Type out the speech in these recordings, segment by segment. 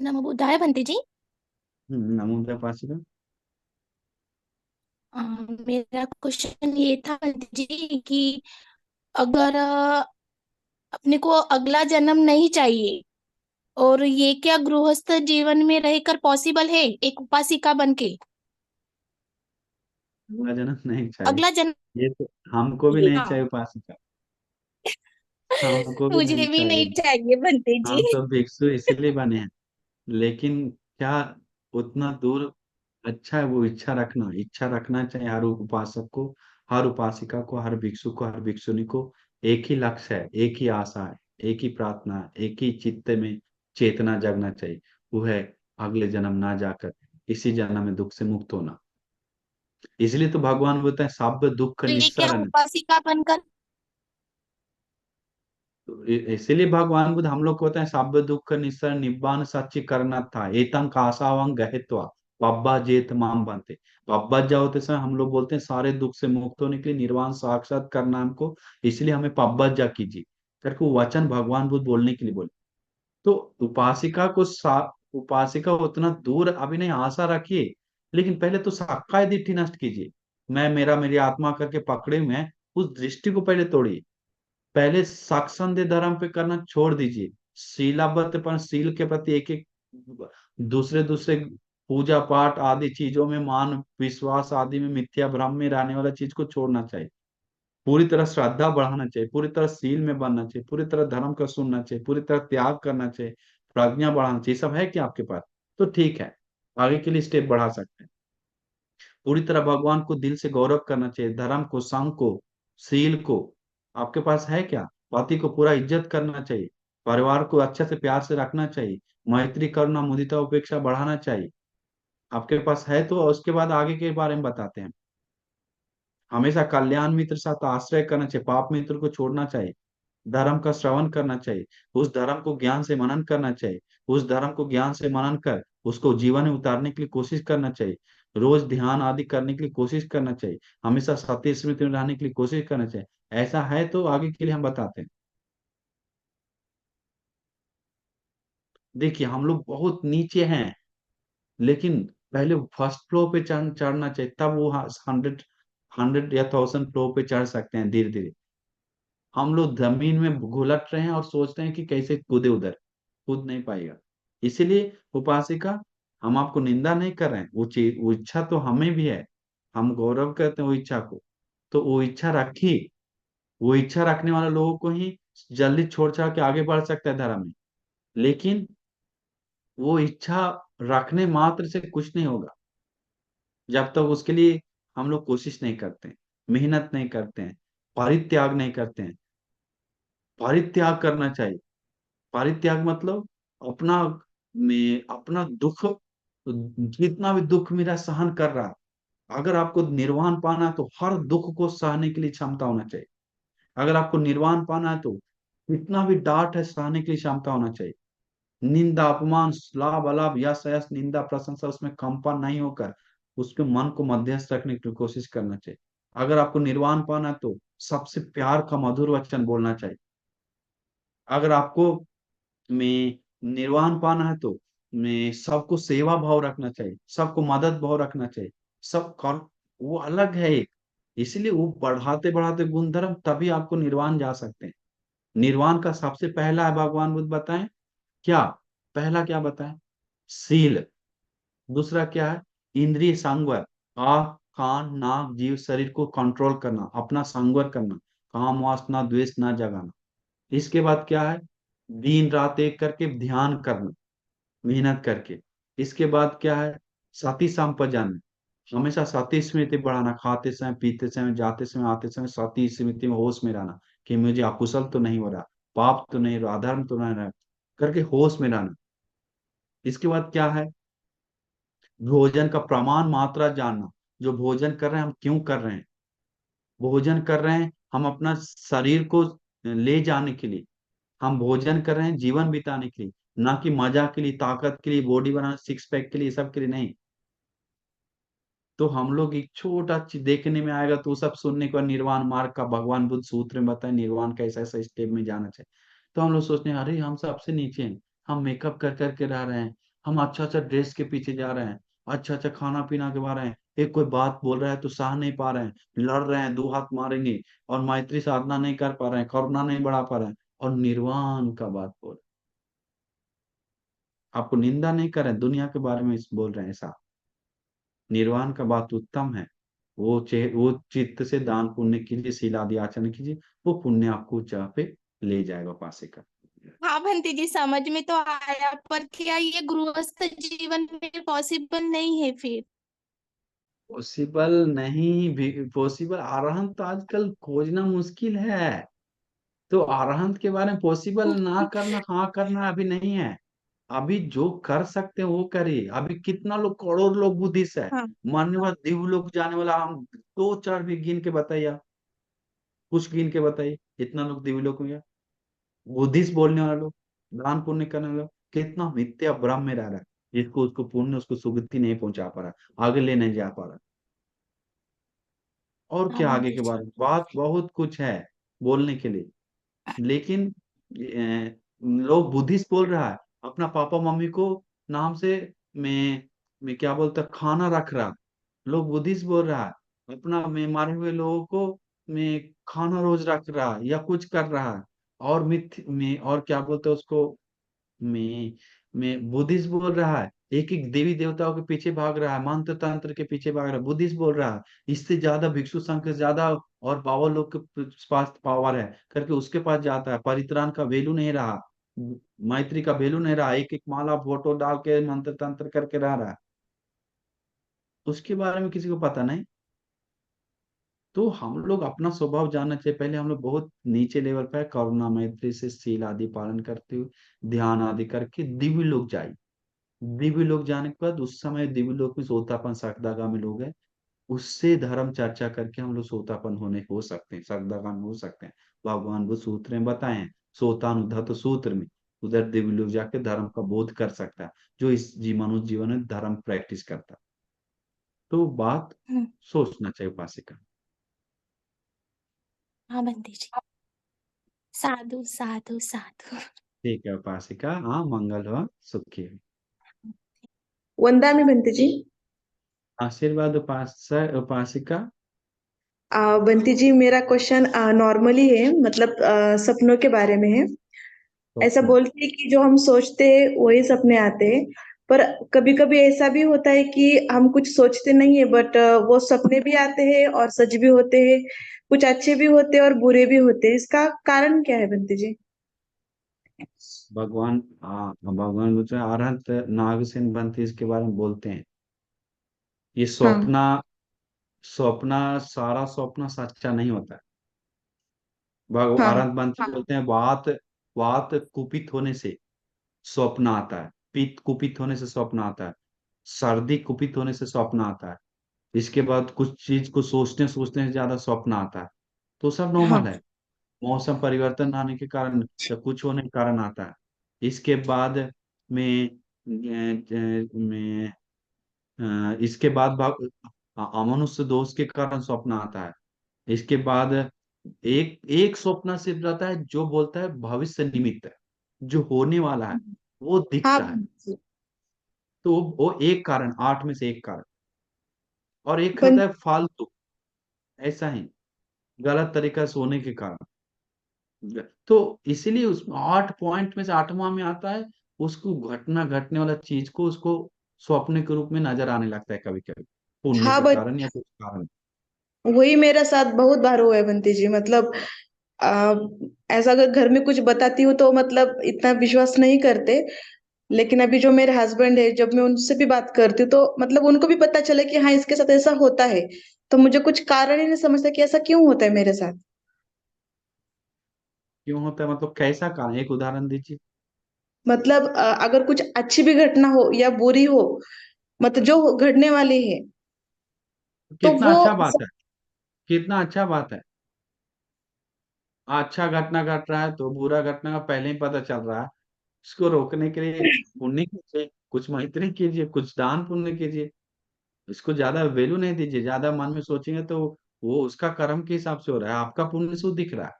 नमो बुद्धाय बंटी जी। नमूना पासिका। अ, मेरा क्वेश्चन ये था बंटी जी कि अगर अपने को अगला जन्म नहीं चाहिए और ये क्या गृहस्थ जीवन में रहकर पॉसिबल है एक उपासिका बन के? अगला जन्म नहीं चाहिए। अगला जन्म ये तो हमको भी चाहिए, नहीं हाँ। चाहिए उपासिका। हमको भी नहीं मुझे भी चाहिए। नहीं चाहिए बंटी जी। हम तो भिक्षु इसीलिए बने हैं। लेकिन क्या उतना दूर अच्छा है वो इच्छा रखना चाहिए हर उपासक को, हर उपासिका को, हर भिक्षु को, हर भिक्षुनी को। एक ही लक्ष्य है, एक ही आशा है, एक ही प्रार्थना है, एक ही चित्त में चेतना जगना चाहिए। वो है अगले जन्म ना जाकर इसी जन्म में दुख से मुक्त होना। इसलिए तो भगवान बोलते हैं सब दुख तो ये क्या निस्सरण। उपासिका बनकर? तो इसीलिए भगवान बुद्ध हम लोग को होता है सब दुख निस्सरण निब्बान सच्ची करना था एतं कासावं गहित्वा पब्बा जेत माम बनते। पब्बा जा होते समय हम लोग बोलते हैं सारे दुख से मुक्त होने के लिए निर्वाण साक्षात करना हमको। इसलिए हमें पब्बा जा कीजिए करके वो वचन भगवान बुद्ध बोलने के लिए बोले। तो उपासिका को उपासिका उतना दूर अभी नहीं आशा रखिए। लेकिन पहले तो साक्काय दिट्ठी नष्ट कीजिए। मैं मेरा मेरी आत्मा करके पकड़े हुए हैं, उस दृष्टि को पहले तोड़िए। पहले साक्षांदे धर्म पे करना छोड़ दीजिए। शीलाबद्ध पर शील के प्रति एक एक दूसरे दूसरे पूजा पाठ आदि चीजों में मान विश्वास आदि में मिथ्या भ्रम में रहने वाला चीज को छोड़ना चाहिए। पूरी तरह श्रद्धा बढ़ाना चाहिए, पूरी तरह सील में बनना चाहिए, पूरी तरह धर्म का सुनना चाहिए, पूरी तरह त्याग करना चाहिए, प्रज्ञा बढ़ाना चाहिए। सब है क्या आपके पास? तो ठीक है, आगे के लिए स्टेप बढ़ा सकते हैं। पूरी तरह भगवान को दिल से गौरव करना चाहिए, धर्म को, संघ को, सील को। आपके पास है क्या? पति को पूरा इज्जत करना चाहिए, परिवार को अच्छे से प्यार से रखना चाहिए, मैत्री करुणा मुदिता उपेक्षा बढ़ाना चाहिए। आपके पास है तो उसके बाद आगे के बारे में बताते हैं। हमेशा कल्याण मित्र साथ आश्रय करना चाहिए, पाप मित्र को छोड़ना चाहिए, धर्म का श्रवण करना चाहिए, उस धर्म को ज्ञान से मनन करना चाहिए, उस धर्म को ज्ञान से मनन कर उसको जीवन में उतारने के लिए कोशिश करना चाहिए, रोज ध्यान आदि करने के लिए कोशिश करना चाहिए, हमेशा सत्य स्मृति में रहने के लिए कोशिश करना चाहिए। ऐसा है तो आगे के लिए हम बताते हैं। देखिए हम लोग बहुत नीचे हैं, लेकिन पहले फर्स्ट फ्लोर पे चढ़ना चाहिए, तब वो 100 या 1000 फ्लोर पे चढ़ सकते हैं धीरे धीरे। हम लोग जमीन में घुलट रहे हैं और सोच रहे हैं कि कैसे कूदे उधर, कूद नहीं पाएगा। इसीलिए उपासिका, हम आपको निंदा नहीं कर रहे हैं, वो चीज वो इच्छा तो हमें भी है। हम गौरव करते हैं वो इच्छा को। तो वो इच्छा रखिए। वो इच्छा रखने वाले लोगों को ही जल्दी छोड़ छाड़ के आगे बढ़ सकता है धर्म में। लेकिन वो इच्छा रखने मात्र से कुछ नहीं होगा जब तक उसके लिए हम लोग कोशिश नहीं करते हैं, मेहनत नहीं करते हैं, परित्याग नहीं करते हैं। परित्याग करना चाहिए। परित्याग मतलब अपना में अपना दुख, जितना भी दुख मेरा सहन कर रहा है, अगर आपको निर्वाण पाना है तो हर दुख को सहने के लिए क्षमता होना चाहिए। अगर आपको निर्वाण पाना है तो जितना भी डांट है सहने की क्षमता होना चाहिए। निंदा अपमान लाभ अलाभ यश यश निंदा प्रशंसा उसमें कंपन नहीं होकर उसके मन को मध्यस्थ रखने की कोशिश करना चाहिए। अगर आपको निर्वाण पाना है तो सबसे प्यार का मधुर वचन बोलना चाहिए। अगर आपको में निर्वाण पाना है तो में सबको सेवा भाव रखना चाहिए, सबको मदद भाव रखना चाहिए। सब कर वो अलग है एक। इसलिए वो बढ़ाते बढ़ाते गुण धर्म तभी आपको निर्वाण जा सकते हैं। निर्वाण का सबसे पहला है भगवान बुद्ध बताएं क्या? पहला क्या बताएं? सील। दूसरा क्या है? इंद्रिय संवर। आँख कान नाक जीव शरीर को कंट्रोल करना, अपना संवर करना, काम वासना द्वेष ना जगाना। इसके बाद क्या है? दिन रात एक करके ध्यान करना, मेहनत करके। इसके बाद क्या है? सती संपजान। हमेशा सती स्मृति बढ़ाना, खाते समय पीते समय जाते समय आते समय सती स्मृति में होश में रहना कि मुझे अकुशल तो नहीं हो रहा, पाप तो नहीं हो रहा, अधर्म तो नहीं रहा, करके होश में रहना। इसके बाद क्या है? भोजन का प्रमाण मात्रा जानना। जो भोजन कर रहे हैं हम क्यों कर रहे हैं? भोजन कर रहे हैं हम अपना शरीर को ले जाने के लिए। हम भोजन कर रहे हैं जीवन बिताने के लिए, ना कि मजा के लिए, ताकत के लिए, बॉडी बनाना, सिक्स पैक के लिए, सब के लिए नहीं। तो हम लोग एक छोटा चीज देखने में आएगा तो वो सब सुनने के बाद निर्वाण मार्ग का भगवान बुद्ध सूत्र में बताए निर्वाण का ऐसा ऐसा स्टेप में जाना चाहिए। तो हम लोग सोचते हैं अरे हम सबसे नीचे हैं, हम मेकअप कर करके रह रहे हैं, हम अच्छा अच्छा ड्रेस के पीछे जा रहे हैं, अच्छा अच्छा खाना पीना के पा रहे हैं, एक कोई बात बोल रहा है तो सह नहीं पा रहे हैं, लड़ रहे हैं, दो हाथ मारेंगे, और मैत्री साधना नहीं कर पा रहे हैं, करुणा नहीं बढ़ा पा रहे हैं, और निर्वाण का बात बोल, आपको निंदा नहीं कर रहे हैं, दुनिया के बारे में बोल रहे हैं ऐसा। निर्वाण का बात उत्तम है। वो चित्त से दान पुण्य कीजिए, शील आदि आचरण कीजिए, वो पुण्य आपको उस जगह पे ले जाएगा उपासिका। हाँ बंटी जी, समझ में तो आया, पर क्या ये गृहस्थ जीवन में पॉसिबल नहीं है फिर? पॉसिबल नहीं भी, पॉसिबल अरहंत तो आजकल खोजना मुश्किल है। तो अरहंत के बारे में पॉसिबल ना करना हाँ करना अभी नहीं है। अभी जो कर सकते हैं वो करिए। अभी कितना लोग, करोड़ लोग बुद्धिस्ट है, हाँ। मरने वाला देव लोग जाने वाला, हम दो चार भी गिन के बताइए आप, कुछ गिन के बताइए इतना लोग देवी लोग में, बुद्धिस्ट बोलने वाले लोग, दान पुण्य करने वाले लोग, कितना मिथ्या भ्रम में रह रहा है, जिसको उसको पुण्य उसको सुगति नहीं पहुंचा पा रहा, आगे ले नहीं जा पा रहा। और हाँ क्या आगे बंटी के जी। बारे में बात बहुत कुछ है बोलने के लिए, लेकिन लोग बुद्धिस्ट बोल रहा है, अपना पापा मम्मी को नाम से मैं क्या बोलता खाना रख रहा, लोग बुद्धिस्ट बोल रहा है, अपना मैं मारे हुए लोगों को मैं खाना रोज रख रहा या कुछ कर रहा है, और मिथ में और क्या बोलते हैं उसको, मैं मैं बुद्धिस्ट बोल रहा है, एक एक देवी देवताओं के पीछे भाग रहा है, मंत्र तंत्र के पीछे भाग रहा है, बुद्धिस्ट बोल रहा है, इससे ज्यादा भिक्षु संघ से ज्यादा और बाबा लोग के पास पावर है करके उसके पास जाता है, परित्राण का वैल्यू नहीं रहा, मैत्री का वैल्यू नहीं रहा, एक एक माला फोटो डाल के मंत्र तंत्र करके रह रहा है, उसके बारे में किसी को पता नहीं। तो हम लोग अपना स्वभाव जानना चाहिए। पहले हम लोग बहुत नीचे लेवल पर करुणा मैत्री से शील आदि पालन करते हुए ध्यान आदि करके दिव्य लोग जाए। दिव्य लोग जाने के बाद उस समय दिव्य लोग में सोतापन सकदागामी लोग है, उससे धर्म चर्चा करके हम लोग सोतापन होने हो सकते हैं, सकदागामी हो सकते हैं। भगवान वो सूत्र में बताए हैं, सोतानुद्धत सूत्र में, उधर दिव्य लोग जाके धर्म का बोध कर सकता है, जो इस मनुष्य जीवन में धर्म प्रैक्टिस करता है। तो बात हम्म। सोचना चाहिए उपासिका। हाँ बंटी जी। साधु साधु साधु। ठीक है उपासिका, हाँ मंगल हो, सुखी हो। वंदा में बनती जी। आशीर्वाद उपासिका। बंती जी, मेरा क्वेश्चन नॉर्मली है, मतलब सपनों के बारे में है। ऐसा स्वप्न। बोलते हैं कि जो हम सोचते हैं वही सपने आते हैं, पर कभी कभी ऐसा भी होता है कि हम कुछ सोचते नहीं है, बट वो सपने भी आते हैं और सच भी होते हैं। कुछ अच्छे भी होते हैं और बुरे भी होते हैं। इसका कारण क्या है बंती जी? भगवान, हाँ भगवान बुद्ध अरहंत नागसेन बनती इसके बारे में बोलते हैं। ये हाँ। स्वप्न, स्वप्न सारा स्वप्न सच्चा नहीं होता है। हाँ। अरहंत बनती बोलते हैं वात, वात कुपित होने से स्वप्न आता है, पित्त कुपित होने से स्वप्न आता है, सर्दी कुपित होने से स्वप्न आता है, इसके बाद कुछ चीज को सोचने सोचने से ज्यादा स्वप्न आता है, तो सब हाँ। नॉर्मल है। मौसम परिवर्तन आने के कारण या कुछ होने के कारण आता है। इसके बाद में में इसके बाद अमनुष्य दोष के कारण स्वप्न आता है। इसके बाद एक एक स्वप्न सिर्फ रहता है जो बोलता है भविष्य निमित्त है, जो होने वाला है वो हाँ दिखता है। बंती जी। तो वो एक कारण, आठ में से एक कारण। और एक होता बन है फालतू, ऐसा ही गलत तरीका से होने के कारण। तो इसीलिए उस 8 पॉइंट में से आठवां में आता है, उसको घटना घटने वाला चीज को उसको स्वप्न के रूप में नजर आने लगता है कभी कभी, पुण्य हाँ के बन कारण या कुछ कारण। वही मेरा साथ बहुत बार हुआ है बंती जी। मतलब आ, ऐसा अगर घर में कुछ बताती हूँ तो मतलब इतना विश्वास नहीं करते। लेकिन अभी जो मेरे हस्बैंड है, जब मैं उनसे भी बात करती हूँ तो मतलब उनको भी पता चले कि हाँ इसके साथ ऐसा होता है। तो मुझे कुछ कारण ही नहीं समझता कि ऐसा क्यों होता है मेरे साथ। क्यों होता है मतलब कैसा कारण, एक उदाहरण दीजिए। मतलब अगर कुछ अच्छी भी घटना हो या बुरी हो, मतलब जो घटने वाली है, तो कितना वो अच्छा बात है, कितना अच्छा बात है। अच्छा घटना घट रहा है तो बुरा घटना का पहले ही पता चल रहा है, इसको रोकने के लिए पुण्य कीजिए, कुछ मैत्री कीजिए, कुछ दान पुण्य कीजिए। इसको ज्यादा वैल्यू नहीं दीजिए, ज्यादा मन में सोचेंगे तो वो उसका कर्म के हिसाब से हो रहा है, आपका पुण्य शुद्ध दिख रहा है।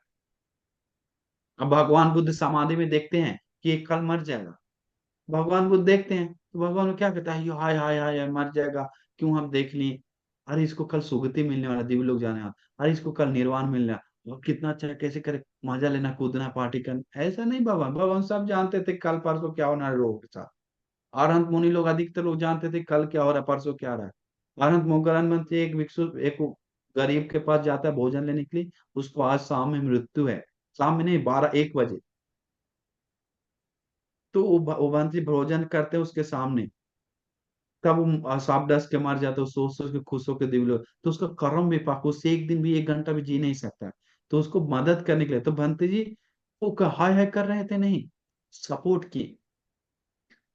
अब भगवान बुद्ध समाधि में देखते हैं कि एक कल मर जाएगा, भगवान बुद्ध देखते हैं, तो भगवान को क्या कहता है, ये हाय हाय हाय हाय, मर जाएगा, क्यों हम देख लिए, अरे इसको कल सुगति मिलने वाला, दिव्य लोग जाने वाला, अरे इसको कल निर्वाण मिलना, और कितना अच्छा है, कैसे करे, मजा लेना, कूदना, पार्टी करना। ऐसा नहीं, भगवान भगवान सब जानते थे कल परसों क्या होना है लोगों के साथ। अरहंत मुनि लोग, अधिकतर लोग जानते थे कल क्या हो रहा है, परसों क्या हो रहा है। अरहंत मोगलान मंत्री, एक भिक्षु एक गरीब के पास जाता है भोजन लेने के लिए, उसको आज शाम में मृत्यु है, शाम में नहीं, 12-1 बजे। तो वो मंत्री भोजन करते हैं उसके सामने, तब वो सांप डस के मर जाता है, सोच सोच के खुश होकर दिवलो, तो उसका कर्म भी पाक, उससे एक दिन भी 1 घंटा भी जी नहीं सकता। तो उसको मदद करने के लिए तो भंते जी वो हाय हाय कर रहे थे, नहीं, सपोर्ट की।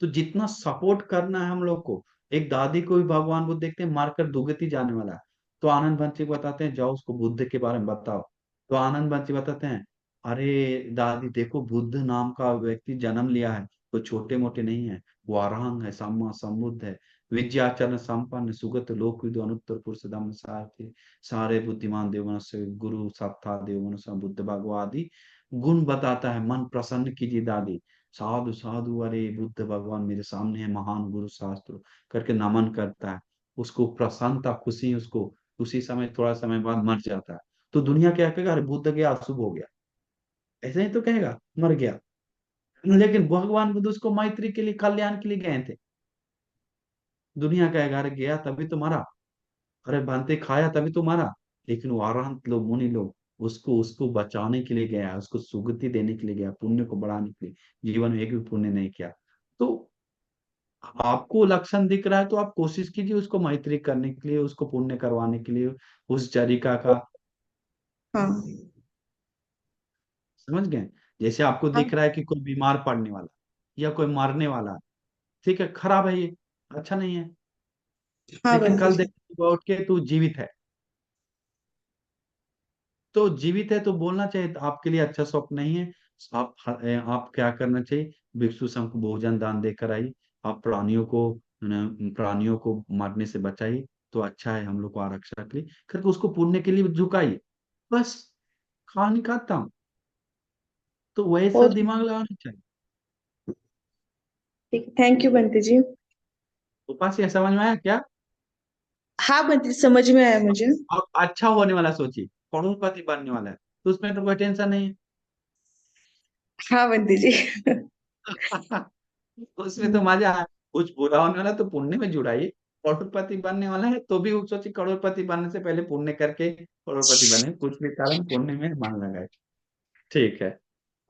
तो जितना सपोर्ट करना है हम लोग को, एक दादी को भी भगवान बुद्ध देखते हैं मारकर दुगति जाने वाला है, तो आनंद बंसी को बताते हैं जाओ उसको बुद्ध के बारे में बताओ। तो आनंद बंसी बताते हैं, अरे दादी देखो, बुद्ध नाम का व्यक्ति जन्म लिया है, वो छोटे मोटे नहीं है, वो अरहंग है, सम्मा संबुद्ध है, विद्याचरण संपन्न, सुगत लोकविदु, अनुत्तर पुरुष धम्म सारथी, सारे बुद्धिमान देवगण से गुरु सत्ता देवगण से बुद्ध भगवादि गुण बताता है, मन प्रसन्न कीजिए दादी, साधु साधु, अरे बुद्ध भगवान मेरे सामने है, महान गुरु शास्त्र करके नमन करता है। उसको प्रसन्नता, खुशी, उसको उसी समय थोड़ा समय बाद मर जाता है। तो दुनिया क्या कहेगा, अरे बुद्ध गया, अशुभ हो गया, ऐसे ही तो कहेगा, मर गया। लेकिन भगवान बुद्ध उसको मैत्री के लिए, कल्याण के लिए गए थे। दुनिया कहेगा अरे गया तभी तो मरा, अरे भांति खाया तभी तो मरा। लेकिन वो अरहंत लोग, मुनि लोग, उसको उसको बचाने के लिए गया, उसको सुगति देने के लिए गया, पुण्य को बढ़ाने के लिए, जीवन में एक भी पुण्य नहीं किया। तो आपको लक्षण दिख रहा है तो आप कोशिश कीजिए उसको मैत्री करने के लिए, उसको पुण्य करवाने के लिए, उस चरिका का। हाँ समझ गए? जैसे आपको हाँ दिख रहा है कि कोई बीमार पड़ने वाला या कोई मरने वाला है, ठीक है, खराब है ये, अच्छा नहीं है। हाँ लेकिन बंटी कल जी। देखो उठ के तू जीवित है, तो जीवित है तो बोलना चाहिए तो आपके लिए अच्छा स्वप्न नहीं है। आप क्या करना चाहिए, भिक्षु संघ को भोजन दान देकर आई, आप प्राणियों को मारने से बचाइए, तो अच्छा है, हम लोग को आरक्षा के लिए करके उसको पुण्य के लिए झुकाइए, बस। कहानी खाता हूँ, तो वैसा ओके। दिमाग लगाना चाहिए। ठीक, थैंक यू बंटी जी। उपास ये समझ में आया क्या? हाँ बंटी जी, समझ में आया मुझे। अब अच्छा होने वाला सोचिए, करोड़पति बनने वाला है, तो उसमें तो कोई टेंशन नहीं हाँ बंटी जी। है। उसमें तो मजा है। कुछ बुरा होने वाला है तो पुण्य में जुड़ाइए, करोड़पति बनने वाला है तो भी वो सोचिए करोड़पति बनने से पहले पुण्य करके करोड़पति बने, कुछ भी कारण पुण्य में मन लगाए। ठीक है।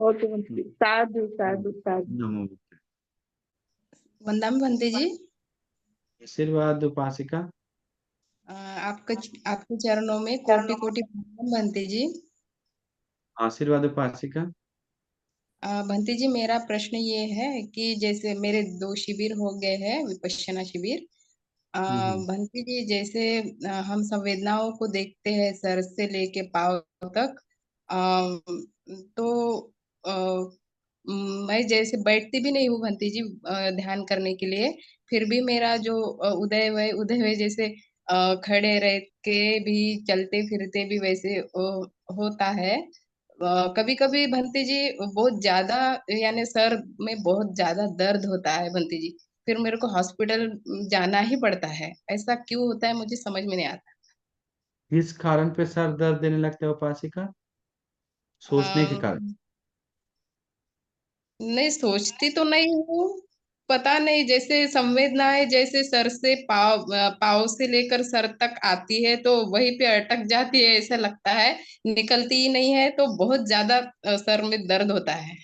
ओके बंटी जी, साधु साधु साधु। नमो बुद्धाय। वंदम बंते जी। आशीर्वाद उपासिका। आपका आपके चरणों में कोटि कोटि प्रणाम बंते जी। आशीर्वाद उपासिका। बंते जी, मेरा प्रश्न ये है कि जैसे मेरे 2 शिविर हो गए हैं, विपश्यना शिविर। हम्म। बंते जी, जैसे हम संवेदनाओं को देखते हैं सर से लेके पाँव तक। तो अ, मैं जैसे बैठती भी नहीं हूँ भंती जी ध्यान करने के लिए। फिर भी मेरा जो उदय हुए जैसे खड़े रह के भी, चलते फिरते भी वैसे होता है। कभी कभी भंती जी बहुत ज्यादा, यानी सर में बहुत ज्यादा दर्द होता है भंती जी। फिर मेरे को हॉस्पिटल जाना ही पड़ता है। ऐसा क्यों होता है मुझे समझ में नहीं आता। किस कारण पे सर दर्द देने लगता है उपासिका? सोचने के कारण? अम, नहीं सोचती तो नहीं हूँ। पता नहीं, जैसे संवेदनाएं जैसे सर से पाँव से लेकर सर तक आती है तो वहीं पे अटक जाती है, ऐसा लगता है। निकलती ही नहीं है, तो बहुत ज्यादा सर में दर्द होता है।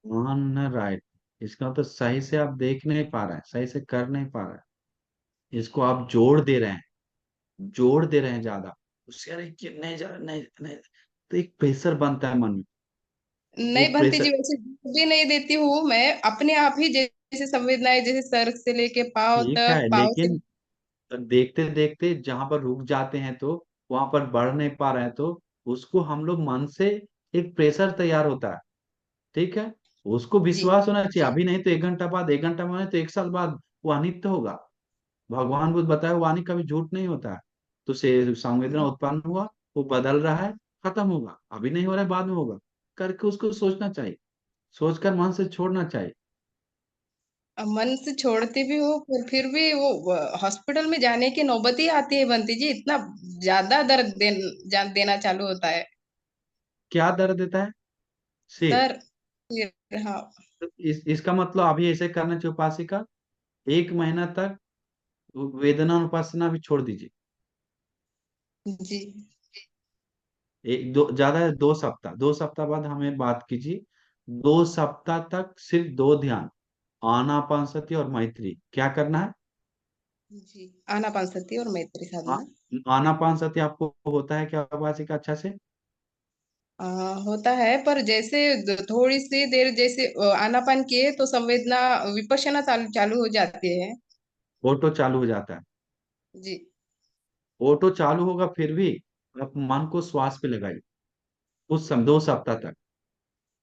One right. इसका तो सही से आप देख नहीं पा रहे हैं, सही से कर नहीं पा रहे हैं, इसको आप जोड़ दे रहे हैं, जोड़ दे रहे हैं ज्यादा, उससे अरे कि नहीं जा नहीं नहीं, तो एक प्रेशर बनता है मन में, वो नहीं भंती जी, प्रेशर। वैसे भी नहीं देती हूँ मैं अपने आप ही, जैसे संवेदनाएं जैसे सर से लेके पाँव ठीक है, तक, पाँव से। लेकिन देखते देखते जहां पर रुक जाते हैं तो वहां पर बढ़ नहीं पा रहे हैं, तो उसको हम लोग मन से, एक प्रेशर तैयार होता है, ठीक है, उसको जी विश्वास होना चाहिए, अभी नहीं तो 1 घंटा बाद, 1 घंटा में नहीं तो 1 साल बाद वो अनित्य होगा। भगवान बुद्ध बताया वाणी कभी झूठ नहीं होता है। तो से संवेदना उत्पन्न हुआ, वो बदल रहा है, खत्म होगा, अभी नहीं हो रहा है, बाद में होगा, करके उसको सोचना चाहिए, सोचकर मन से छोड़ना चाहिए। मन से छोड़ती भी हूँ, पर फिर भी वो हॉस्पिटल में जाने की नौबत ही आती है बंटी जी। इतना ज्यादा दर्द देना चालू होता है। क्या दर्द देता है? सिर? सर, फिर हाँ। तो इसका मतलब अभी ऐसे करना चाहिए उपासिका, 1 महीना तक वेदना उपासना भी छोड़ दीजिए। जी। एक दो ज्यादा है, 2 सप्ताह, 2 सप्ताह बाद हमें बात कीजिए। 2 सप्ताह तक सिर्फ दो ध्यान, आनापानसति और मैत्री, क्या करना है? जी, आनापानसति और मैत्री आ, साधना। आनापानसति आपको होता है क्या उपासिका अच्छा से? होता है, पर जैसे थोड़ी सी देर जैसे आनापान किए तो संवेदना विपश्यना चालू चालू हो जाती है। ऑटो चालू हो जाता है। जी। ऑटो चालू होगा फिर भी आप मन को श्वास पे लगाइए उस समय 2 सप्ताह तक।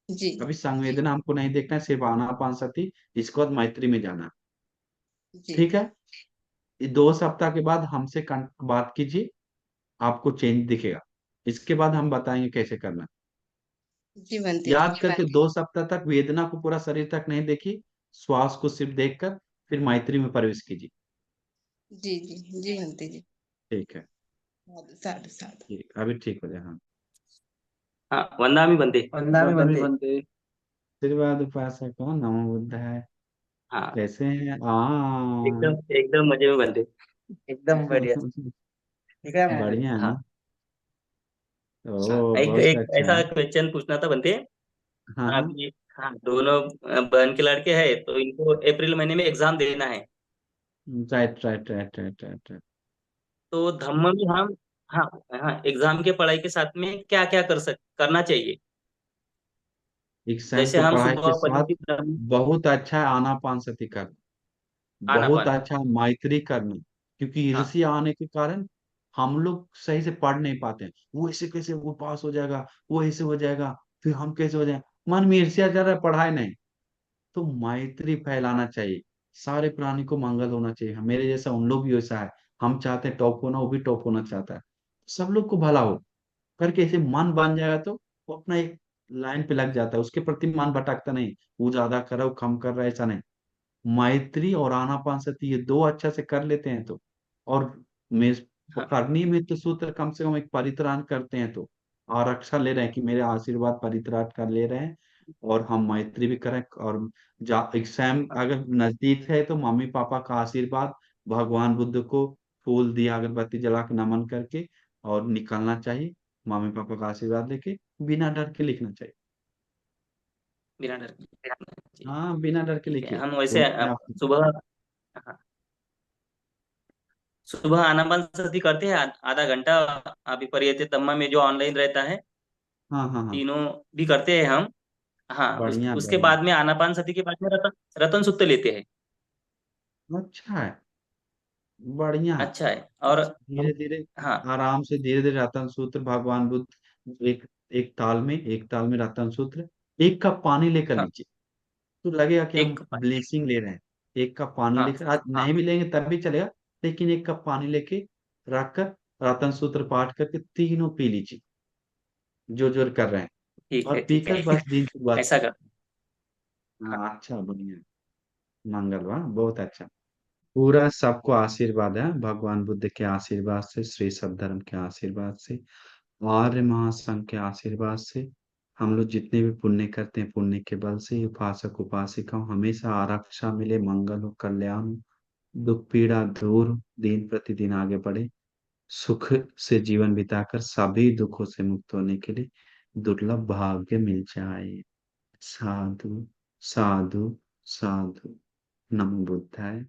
जी। अभी संवेदना हमको नहीं देखना है, सिर्फ आनापानसति, इसके बाद मैत्री में जाना है। जी। ठीक है? ये 2 सप्ताह के बाद हमसे बात कीजिए, आपको चेंज दिखेगा। इसके बाद हम बताएंगे कैसे करना है। जी बंटी जी। याद करके 2 सप्ताह तक वेदना को पूरा शरीर तक नहीं देखिए, श्वास को सिर्फ देखकर फिर मैत्री में प्रवेश कीजिए। जी। जी। जी बंटी जी। ठीक है। साधु साधु साधु। ठीक, अभी ठीक हो जाए। हाँ। हाँ, वंदामि बंदे। वंदामि बंदे। आशीर्वाद उपासक नमो बुद्धाय। हाँ, कैसे हैं? एकदम एकदम मजे में बंदे। एकदम बढ़िया। ठीक है मुझे। बढ़िया है ना? हाँ। हाँ, ओ एक बहुत एक अच्छा ऐसा है। क्वेश्चन पूछना था बंदे। हाँ हाँ। अभी हाँ, दोनों बहन के लड़के हैं तो इनको अप्रैल महीने में एग्जाम देना है। Right right right right right right. तो धम्म में हम, हाँ, हाँ, एग्जाम के पढ़ाई के साथ में क्या क्या करना चाहिए। एग्जाम जैसे के हम पढ़ाई के सुबह साथ पद्धति धम्म, बहुत अच्छा है आनापानसति करना, बहुत आनापान। अच्छा है मैत्री करना। क्योंकि हाँ, ईर्ष्या आने के कारण हम लोग सही से पढ़ नहीं पाते हैं। वो ऐसे कैसे वो पास हो जाएगा, वो ऐसे हो जाएगा, फिर हम कैसे हो जाए, मन में ईर्ष्या चल रहा है, पढ़ाई नहीं। तो मैत्री फैलाना चाहिए, सारे प्राणी को मंगल होना चाहिए। मेरे जैसा उन लोग भी वैसा है, हम चाहते हैं टॉप होना, वो भी टॉप होना चाहता है, सब लोग को भला हो करके ऐसे मन बन जाएगा तो वो अपना एक लाइन पे लग जाता है, उसके प्रति मन भटकता नहीं। वो ज्यादा कर रहा है, वो कम कर रहा है, ऐसा नहीं। मैत्री और आनापानसति ये दो अच्छा से कर लेते हैं तो, और में हाँ, करनी में तो सूत्र कम से कम एक परित्राण करते हैं तो आरक्षा ले रहे हैं कि मेरे आशीर्वाद परित्राण कर ले रहे हैं। और हम मैत्री भी करें, और एग्जाम हाँ, अगर नजदीक है तो मम्मी पापा का आशीर्वाद, भगवान बुद्ध को फूल दिया अगरबत्ती जला के नमन करके और निकलना चाहिए। मम्मी पापा का आशीर्वाद लेके बिना डर के लिखना चाहिए। बिना डर के। जी, हाँ, बिना डर के ठीक है, लिखिए, हम वैसे दुनिया में आप। सुबह, हाँ, सुबह आनापानसति करते हैं आधा घंटा। अभी परियते तम्मा में जो ऑनलाइन रहता है, हाँ हाँ हाँ। तीनों भी करते हैं हम। हाँ, बढ़िया उसके बढ़िया। बाद में आनापानसति के बाद में रतन सूत्र लेते हैं। अच्छा है, बढ़िया है। अच्छा है। और धीरे हम, धीरे, हाँ, आराम से धीरे धीरे रतन सूत्र भगवान बुद्ध एक एक ताल में रतन सूत्र, 1 कप पानी लेकर हाँ, लीजिए तो लगेगा कि हम एक कप। ब्लेसिंग ले रहे हैं। 1 कप पानी हाँ, लेकर, आज नहीं भी लेंगे तब भी चलेगा, लेकिन 1 कप पानी लेके रखकर रतन सूत्र पाठ करके तीनों पी लीजिए, जो जो कर रहे हैं। ठीक है, और ठीक पीकर है। बस दिन शुरुआत ऐसा कीजिए। कर। हाँ, हाँ अच्छा, बढ़िया, मंगलवार बहुत अच्छा। पूरा सबको आशीर्वाद है भगवान बुद्ध के आशीर्वाद से, श्री सद्धर्म के आशीर्वाद से, आर्य महासंघ के आशीर्वाद से। हम लोग जितने भी पुण्य करते हैं, पुण्य के बल से उपासक उपासिका हमेशा आरक्षा मिले, मंगल हो, कल्याण हो, दुख पीड़ा दूर हो, दिन प्रतिदिन आगे बढ़े, सुख से जीवन बिताकर सभी दुखों से मुक्त होने के लिए दुर्लभ भाग्य मिल जाए। साधु साधु साधु। नमो बुद्धाय।